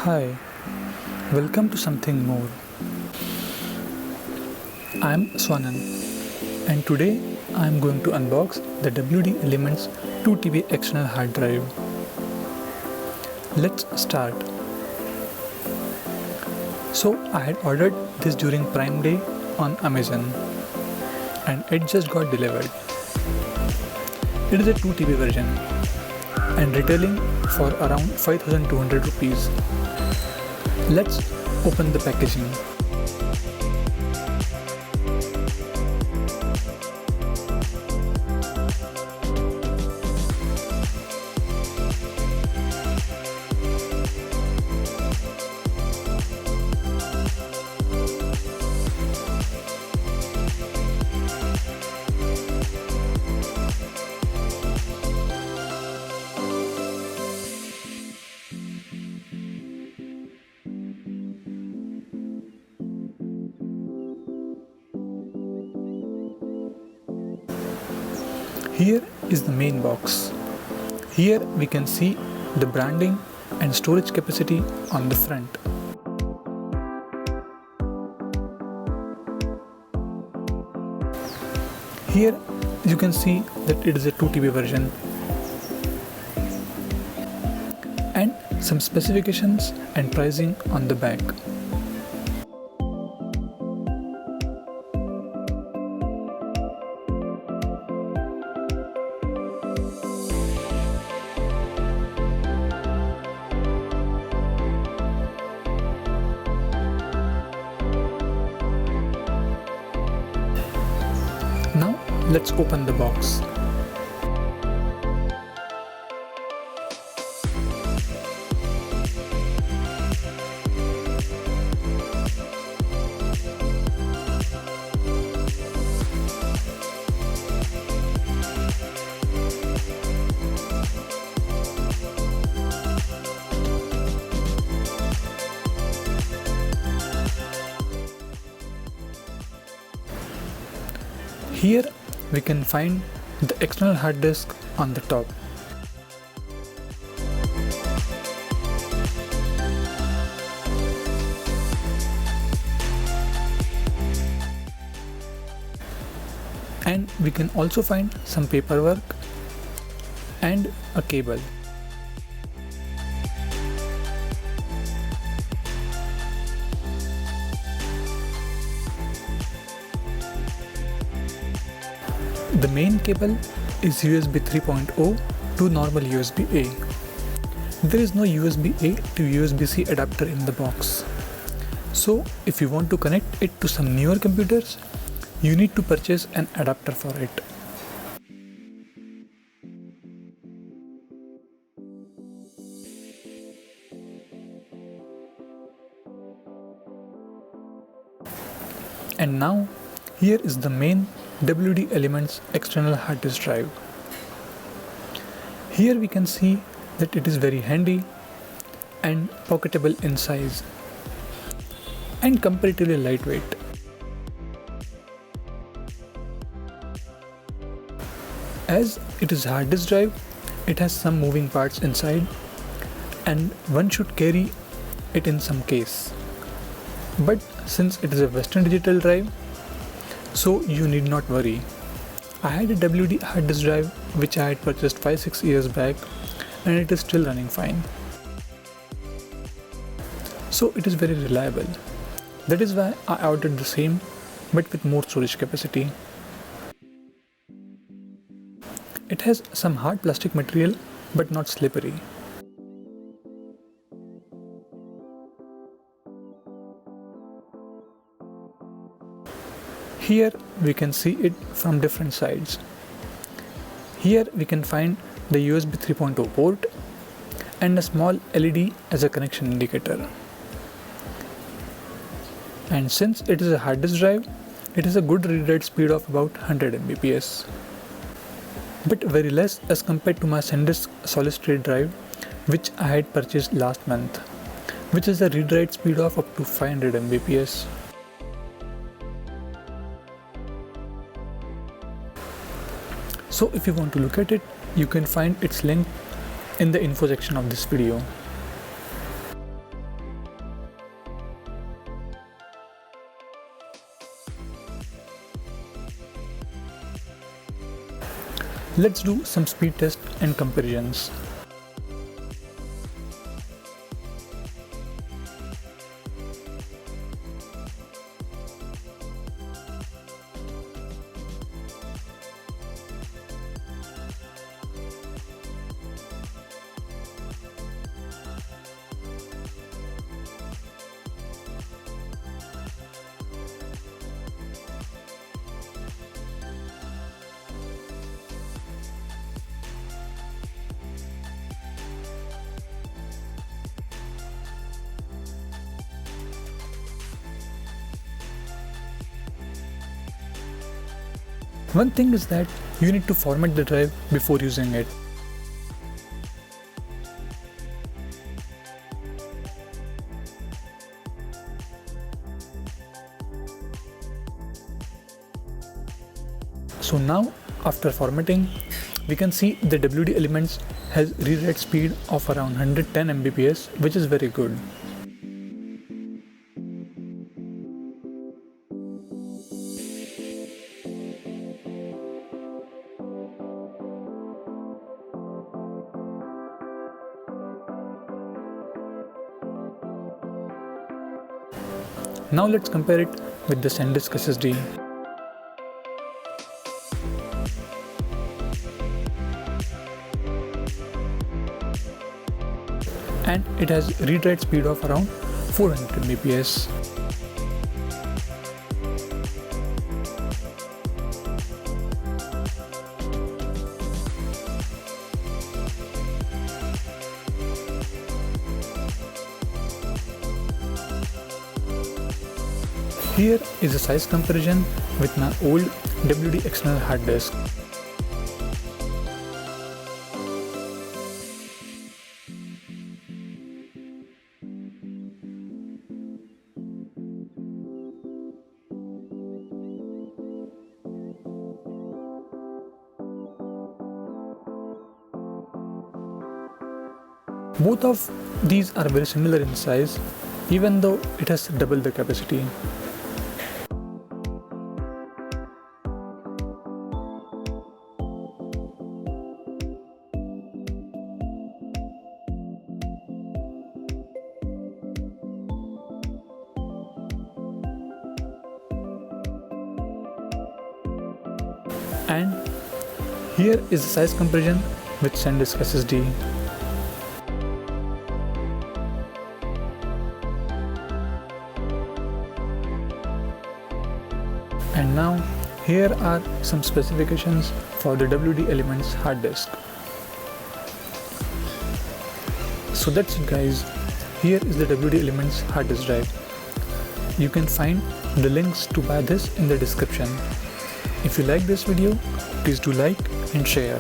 Hi, welcome to Something More. I'm Swanan and today I'm going to unbox the WD Elements 2TB external hard drive. Let's start. So I had ordered this during Prime Day on Amazon and it just got delivered. It is a 2TB version and retailing for around 5200 rupees. Let's open the packaging. Here is the main box. Here we can see the branding and storage capacity on the front. Here you can see that it is a 2TB version and some specifications and pricing on the back. Now let's open the box. Here we can find the external hard disk on the top. And we can also find some paperwork and a cable. The main cable is USB 3.0 to normal USB-A. There is no USB-A to USB-C adapter in the box. So if you want to connect it to some newer computers, you need to purchase an adapter for it. And now here is the main WD Elements external hard disk drive. Here we can see that it is very handy and pocketable in size and comparatively lightweight. As it is hard disk drive, it has some moving parts inside and one should carry it in some case. But since it is a Western Digital drive, so you need not worry. I had a WD hard disk drive which I had purchased 5-6 years back and it is still running fine. So it is very reliable. That is why I ordered the same but with more storage capacity. It has some hard plastic material but not slippery. Here we can see it from different sides. Here we can find the USB 3.0 port and a small LED as a connection indicator. And since it is a hard disk drive, it has a good read-write speed of about 100 Mbps. But very less as compared to my SanDisk solid-state drive which I had purchased last month, which is a read-write speed of up to 500 Mbps. So if you want to look at it, you can find its link in the info section of this video. Let's do some speed test and comparisons. One thing is that you need to format the drive before using it. So now, after formatting, we can see the WD Elements has read-write speed of around 110 Mbps, which is very good. Now let's compare it with the SanDisk SSD. And it has read-write speed of around 400 Mbps. Here is a size comparison with my old WD external hard disk. Both of these are very similar in size, even though it has double the capacity. And here is the size comparison with SanDisk SSD. And now here are some specifications for the WD Elements hard disk. So that's it guys, here is the WD Elements hard disk drive. You can find the links to buy this in the description. If you like this video, please do like and share.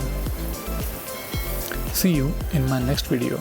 See you in my next video.